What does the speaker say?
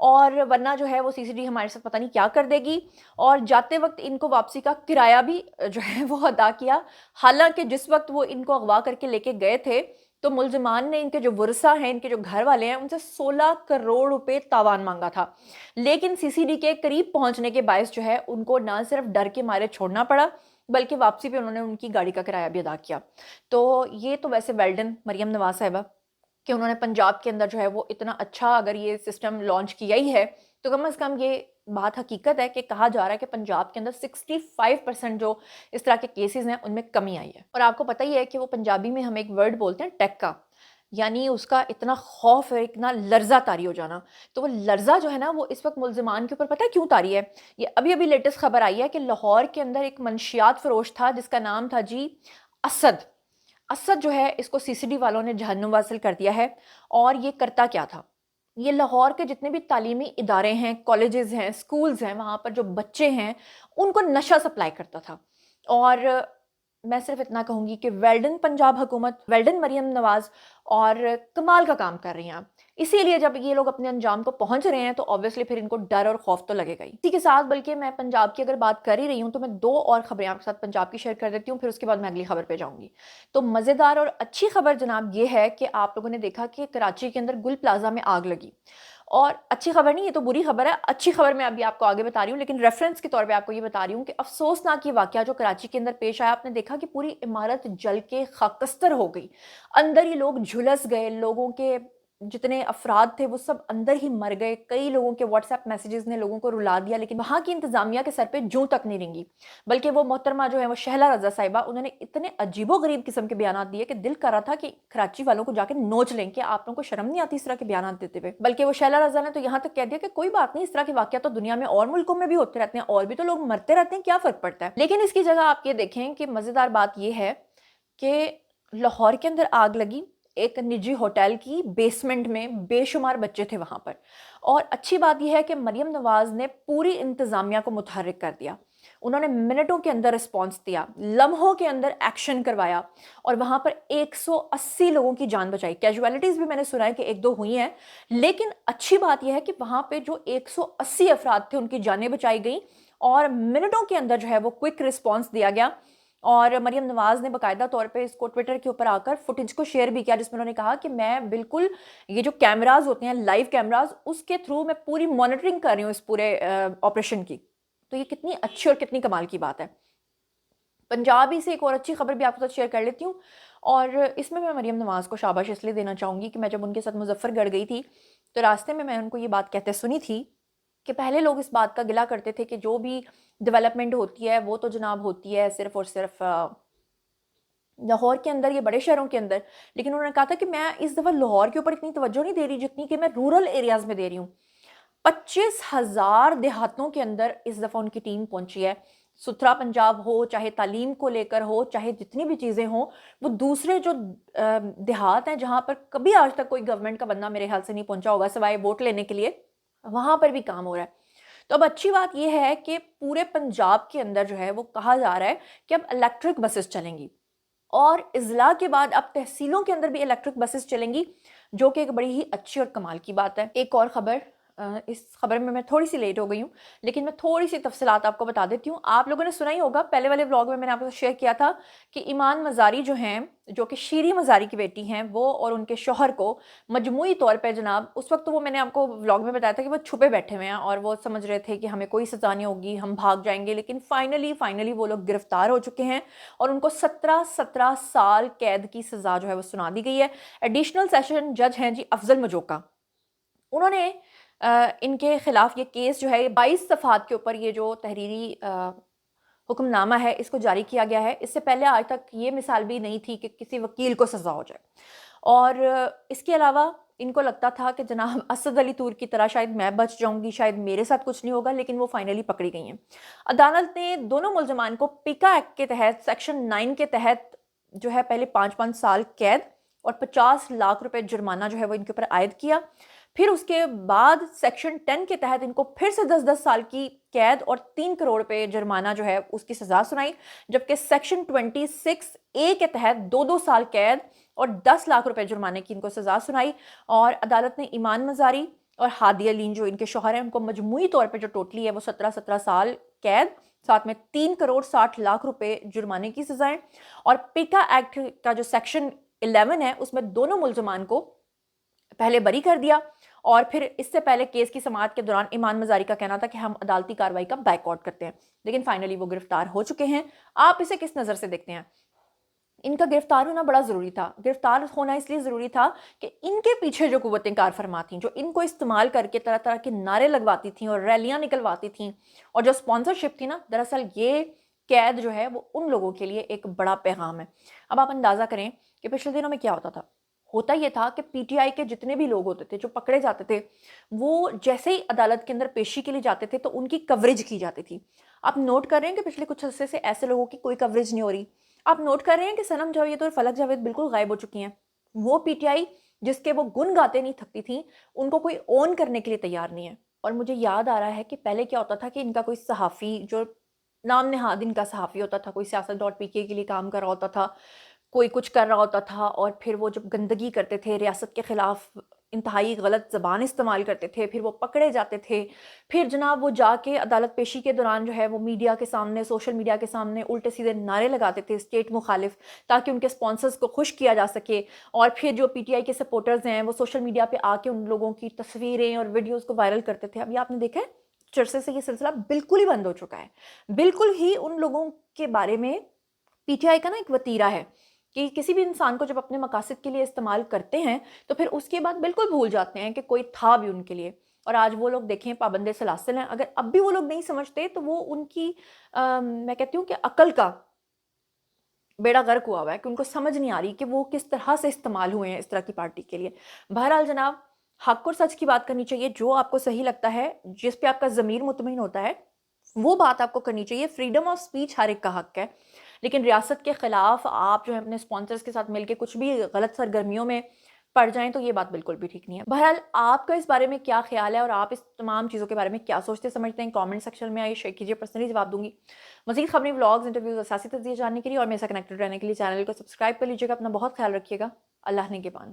اور ورنہ جو ہے وہ سی سی ڈی ہمارے ساتھ پتہ نہیں کیا کر دے گی. اور جاتے وقت ان کو واپسی کا کرایہ بھی جو ہے وہ ادا کیا. حالانکہ جس وقت وہ ان کو اغوا کر کے لے کے گئے تھے تو ملزمان نے ان کے جو ورثہ ہیں، ان کے جو گھر والے ہیں، ان سے 16 کروڑ روپے تاوان مانگا تھا. لیکن سی سی ڈی کے قریب پہنچنے کے باعث جو ہے ان کو نہ صرف ڈر کے مارے چھوڑنا پڑا بلکہ واپسی پہ انہوں نے ان کی گاڑی کا کرایہ بھی ادا کیا. تو یہ تو ویسے ویلڈن مریم نواز صاحبہ کہ انہوں نے پنجاب کے اندر جو ہے وہ اتنا اچھا اگر یہ سسٹم لانچ کیا ہی ہے تو کم از کم یہ بات حقیقت ہے کہ کہا جا رہا ہے کہ پنجاب کے اندر 65% جو اس طرح کے کیسز ہیں ان میں کمی آئی ہے. اور آپ کو پتہ ہی ہے کہ وہ پنجابی میں ہم ایک ورڈ بولتے ہیں ٹیکا، یعنی اس کا اتنا خوف ہے، اتنا لرزہ طاری ہو جانا. تو وہ لرزہ جو ہے نا وہ اس وقت ملزمان کے اوپر پتہ ہے کیوں طاری ہے؟ یہ ابھی لیٹسٹ خبر آئی ہے کہ لاہور کے اندر ایک منشیات فروش تھا جس کا نام تھا جی اسد جو ہے اس کو سی سی ڈی والوں نے جہنم واصل کر دیا ہے. اور یہ کرتا کیا تھا؟ یہ لاہور کے جتنے بھی تعلیمی ادارے ہیں، کالجز ہیں، سکولز ہیں، وہاں پر جو بچے ہیں ان کو نشہ سپلائی کرتا تھا. اور میں صرف اتنا کہوں گی کہ ویلڈن پنجاب حکومت، ویلڈن مریم نواز، اور کمال کا کام کر رہی ہیں. اسی لیے جب یہ لوگ اپنے انجام کو پہنچ رہے ہیں تو obviously پھر ان کو ڈر اور خوف تو لگے گا ہی. اسی کے ساتھ بلکہ میں پنجاب کی اگر بات کر ہی رہی ہوں تو میں 2 اور خبریں آپ کے ساتھ پنجاب کی شیئر کر دیتی ہوں، پھر اس کے بعد میں اگلی خبر پہ جاؤں گی. تو مزیدار اور اچھی خبر جناب یہ ہے کہ آپ لوگوں نے دیکھا کہ کراچی کے اندر گل پلازا میں آگ لگی. اور اچھی خبر نہیں، یہ تو بری خبر ہے. اچھی خبر میں ابھی آپ کو آگے بتا رہی ہوں، لیکن ریفرنس کے طور پہ آپ کو یہ بتا رہی ہوں کہ افسوسناک یہ واقعہ جو کراچی کے اندر پیش آیا، آپ نے دیکھا کہ پوری عمارت جل کے خاکستر ہو گئی. اندر ہی لوگ جھلس گئے، لوگوں کے جتنے افراد تھے وہ سب اندر ہی مر گئے. کئی لوگوں کے واٹس ایپ میسیجز نے لوگوں کو رلا دیا، لیکن وہاں کی انتظامیہ کے سر پہ جوں تک نہیں رنگی. بلکہ وہ محترمہ جو ہے وہ شہلا رضا صاحبہ، انہوں نے اتنے عجیب و غریب قسم کے بیانات دیے کہ دل کر رہا تھا کہ کراچی والوں کو جا کے نوچ لیں کہ آپ لوگوں کو شرم نہیں آتی اس طرح کے بیانات دیتے ہوئے. بلکہ وہ شہلا رضا نے تو یہاں تک کہہ دیا کہ کوئی بات نہیں، اس طرح کے واقعات تو دنیا میں اور ملکوں میں بھی ہوتے رہتے ہیں، اور بھی تو لوگ مرتے رہتے ہیں، کیا فرق پڑتا ہے. لیکن اس کی جگہ آپ یہ دیکھیں کہ مزیدار بات یہ ہے کہ لاہور کے اندر آگ لگی ایک نجی ہوٹل کی بیسمنٹ میں، بے شمار بچے تھے وہاں پر. اور اچھی بات یہ ہے کہ مریم نواز نے پوری انتظامیہ کو متحرک کر دیا. انہوں نے منٹوں کے اندر رسپانس دیا، لمحوں کے اندر ایکشن کروایا، اور وہاں پر 180 لوگوں کی جان بچائی. کیجویلٹیز بھی میں نے سنا ہے کہ 1-2 ہوئی ہیں، لیکن اچھی بات یہ ہے کہ وہاں پہ جو 180 افراد تھے ان کی جانیں بچائی گئیں، اور منٹوں کے اندر جو ہے وہ کوئک رسپانس دیا گیا. اور مریم نواز نے باقاعدہ طور پہ اس کو ٹویٹر کے اوپر آ کر فوٹیج کو شیئر بھی کیا، جس میں انہوں نے کہا کہ میں بالکل یہ جو کیمراز ہوتے ہیں، لائیو کیمراز، اس کے تھرو میں پوری مانیٹرنگ کر رہی ہوں اس پورے آپریشن کی. تو یہ کتنی اچھی اور کتنی کمال کی بات ہے. پنجابی سے ایک اور اچھی خبر بھی آپ کے ساتھ شیئر کر لیتی ہوں، اور اس میں مریم نواز کو شاباش اس لیے دینا چاہوں گی کہ میں جب ان کے ساتھ مظفر گڑھ گئی تھی تو راستے میں ان کو یہ بات کہتے سنی تھی کہ پہلے لوگ اس بات کا گلہ کرتے تھے کہ جو بھی ڈیولپمنٹ ہوتی ہے وہ تو جناب ہوتی ہے صرف اور صرف لاہور کے اندر یا بڑے شہروں کے اندر. لیکن انہوں نے کہا تھا کہ میں اس دفعہ لاہور کے اوپر اتنی توجہ نہیں دے رہی جتنی کہ میں رورل ایریاز میں دے رہی ہوں. 25,000 دیہاتوں کے اندر اس دفعہ ان کی ٹیم پہنچی ہے. ستھرا پنجاب ہو، چاہے تعلیم کو لے کر ہو، چاہے جتنی بھی چیزیں ہوں، وہ دوسرے جو دیہات ہیں جہاں پر کبھی آج تک کوئی گورنمنٹ کا بندہ میرے خیال سے نہیں پہنچا ہوگا سوائے ووٹ لینے کے لیے، وہاں پر بھی کام ہو رہا ہے. تو اب اچھی بات یہ ہے کہ پورے پنجاب کے اندر جو ہے وہ کہا جا رہا ہے کہ اب الیکٹرک بسز چلیں گی، اور اضلاع کے بعد اب تحصیلوں کے اندر بھی الیکٹرک بسز چلیں گی، جو کہ ایک بڑی ہی اچھی اور کمال کی بات ہے. ایک اور خبر، اس خبر میں تھوڑی سی لیٹ ہو گئی ہوں لیکن میں تھوڑی سی تفصیلات آپ کو بتا دیتی ہوں. آپ لوگوں نے سنا ہی ہوگا، پہلے والے ولاگ میں نے آپ کو شیئر کیا تھا کہ ایمان مزاری جو ہیں، جو کہ شیری مزاری کی بیٹی ہیں، وہ اور ان کے شوہر کو مجموعی طور پہ جناب، اس وقت تو وہ میں نے آپ کو ولاگ میں بتایا تھا کہ وہ چھپے بیٹھے ہوئے ہیں اور وہ سمجھ رہے تھے کہ ہمیں کوئی سزا نہیں ہوگی، ہم بھاگ جائیں گے، لیکن فائنلی وہ لوگ گرفتار ہو چکے ہیں اور ان کو 17 سال قید کی سزا جو ہے وہ سنا دی گئی ہے. ایڈیشنل سیشن جج ہیں جی افضل مجوکا، انہوں نے ان کے خلاف یہ کیس جو ہے 22 صفحات کے اوپر یہ جو تحریری حکم نامہ ہے اس کو جاری کیا گیا ہے. اس سے پہلے آج تک یہ مثال بھی نہیں تھی کہ کسی وکیل کو سزا ہو جائے. اور اس کے علاوہ ان کو لگتا تھا کہ جناب اسد علی طور کی طرح شاید میں بچ جاؤں گی، شاید میرے ساتھ کچھ نہیں ہوگا، لیکن وہ فائنلی پکڑی گئی ہیں. عدالت نے دونوں ملزمان کو پیکا ایکٹ کے تحت سیکشن 9 کے تحت جو ہے پہلے 5 سال قید اور 50 لاکھ روپے جرمانہ جو ہے وہ ان کے اوپر عائد کیا. پھر اس کے بعد سیکشن 10 کے تحت ان کو پھر سے 10 سال کی قید اور 3 کروڑ روپے جرمانہ جو ہے اس کی سزا سنائی، جبکہ سیکشن 26A کے تحت 2 سال قید اور 10 لاکھ روپے جرمانے کی ان کو سزا سنائی. اور عدالت نے ایمان مزاری اور ہادی علیم جو ان کے شوہر ہیں ان کو مجموعی طور پہ جو ٹوٹلی ہے وہ 17 سال قید، ساتھ میں 3 کروڑ 60 لاکھ روپے جرمانے کی سزائیں، اور پیکا ایکٹ کا جو سیکشن 11 ہے اس میں دونوں ملزمان کو پہلے بری کر دیا، اور پھر اس سے پہلے کیس کی سماعت کے دوران ایمان مزاری کا کہنا تھا کہ ہم عدالتی کارروائی کا بائیکاٹ کرتے ہیں، لیکن فائنلی وہ گرفتار ہو چکے ہیں۔ آپ اسے کس نظر سے دیکھتے ہیں؟ ان کا گرفتار ہونا بڑا ضروری تھا، گرفتار ہونا اس لیے ضروری تھا کہ ان کے پیچھے جو قوتیں کار فرما تھیں، جو ان کو استعمال کر کے طرح طرح کے نعرے لگواتی تھیں اور ریلیاں نکلواتی تھیں، اور جو سپانسرشپ تھی نا، دراصل یہ قید جو ہے وہ ان لوگوں کے لیے ایک بڑا پیغام ہے۔ اب آپ اندازہ کریں کہ پچھلے دنوں میں کیا ہوتا یہ تھا کہ پی ٹی آئی کے جتنے بھی لوگ ہوتے تھے جو پکڑے جاتے تھے، وہ جیسے ہی عدالت کے اندر پیشی کے لیے جاتے تھے تو ان کی کوریج کی جاتی تھی۔ آپ نوٹ کر رہے ہیں کہ پچھلے کچھ عرصے سے ایسے لوگوں کی کوئی کوریج نہیں ہو رہی۔ آپ نوٹ کر رہے ہیں کہ صنم جاوید اور فلک جاوید بالکل غائب ہو چکی ہیں۔ وہ پی ٹی آئی جس کے وہ گن گاتے نہیں تھکتی تھیں، ان کو کوئی اون کرنے کے لیے تیار نہیں ہے۔ اور مجھے یاد آ رہا ہے کہ پہلے کیا ہوتا تھا کہ ان کا کوئی صحافی جو نام نہاد ان کا صحافی ہوتا تھا، کوئی سیاست ڈاٹ پی کے لیے کام کر رہا ہوتا تھا، کوئی کچھ کر رہا ہوتا تھا، اور پھر وہ جب گندگی کرتے تھے، ریاست کے خلاف انتہائی غلط زبان استعمال کرتے تھے، پھر وہ پکڑے جاتے تھے، پھر جناب وہ جا کے عدالت پیشی کے دوران جو ہے وہ میڈیا کے سامنے، سوشل میڈیا کے سامنے الٹے سیدھے نعرے لگاتے تھے اسٹیٹ مخالف، تاکہ ان کے سپانسرز کو خوش کیا جا سکے، اور پھر جو پی ٹی آئی کے سپورٹرز ہیں وہ سوشل میڈیا پہ آ کے ان لوگوں کی تصویریں اور ویڈیوز کو وائرل کرتے تھے۔ ابھی آپ نے دیکھا ہے چرچے سے یہ سلسلہ بالکل ہی بند ہو چکا ہے۔ بالکل ہی ان لوگوں کے بارے میں پی ٹی آئی کا نا ایک وتیرہ ہے کہ کسی بھی انسان کو جب اپنے مقاصد کے لیے استعمال کرتے ہیں تو پھر اس کے بعد بالکل بھول جاتے ہیں کہ کوئی تھا بھی ان کے لیے۔ اور آج وہ لوگ دیکھیں پابند سلاسل ہیں، اگر اب بھی وہ لوگ نہیں سمجھتے تو وہ ان کی میں کہتی ہوں کہ عقل کا بیڑا غرق ہوا ہے، کہ ان کو سمجھ نہیں آ رہی کہ وہ کس طرح سے استعمال ہوئے ہیں اس طرح کی پارٹی کے لیے۔ بہرحال جناب، حق اور سچ کی بات کرنی چاہیے، جو آپ کو صحیح لگتا ہے، جس پہ آپ کا ضمیر مطمئن ہوتا ہے وہ بات آپ کو کرنی چاہیے۔ فریڈم آف سپیچ ہر ایک کا حق ہے، لیکن ریاست کے خلاف آپ جو ہے اپنے سپانسرز کے ساتھ مل کے کچھ بھی غلط سرگرمیوں میں پڑ جائیں تو یہ بات بالکل بھی ٹھیک نہیں ہے۔ بہرحال آپ کا اس بارے میں کیا خیال ہے اور آپ اس تمام چیزوں کے بارے میں کیا سوچتے سمجھتے ہیں، کامنٹ سیکشن میں آئیے شیئر کیجیے، پرسنلی جواب دوں گی۔ مزید خبریں، ولاگز، انٹرویوز اور سیاسی تجزیے جاننے کے لیے اور میرے ساتھ کنیکٹڈ رہنے کے لیے چینل کو سبسکرائب کر لیجیے گا۔ اپنا بہت خیال رکھیے گا۔ اللہ نگہبان۔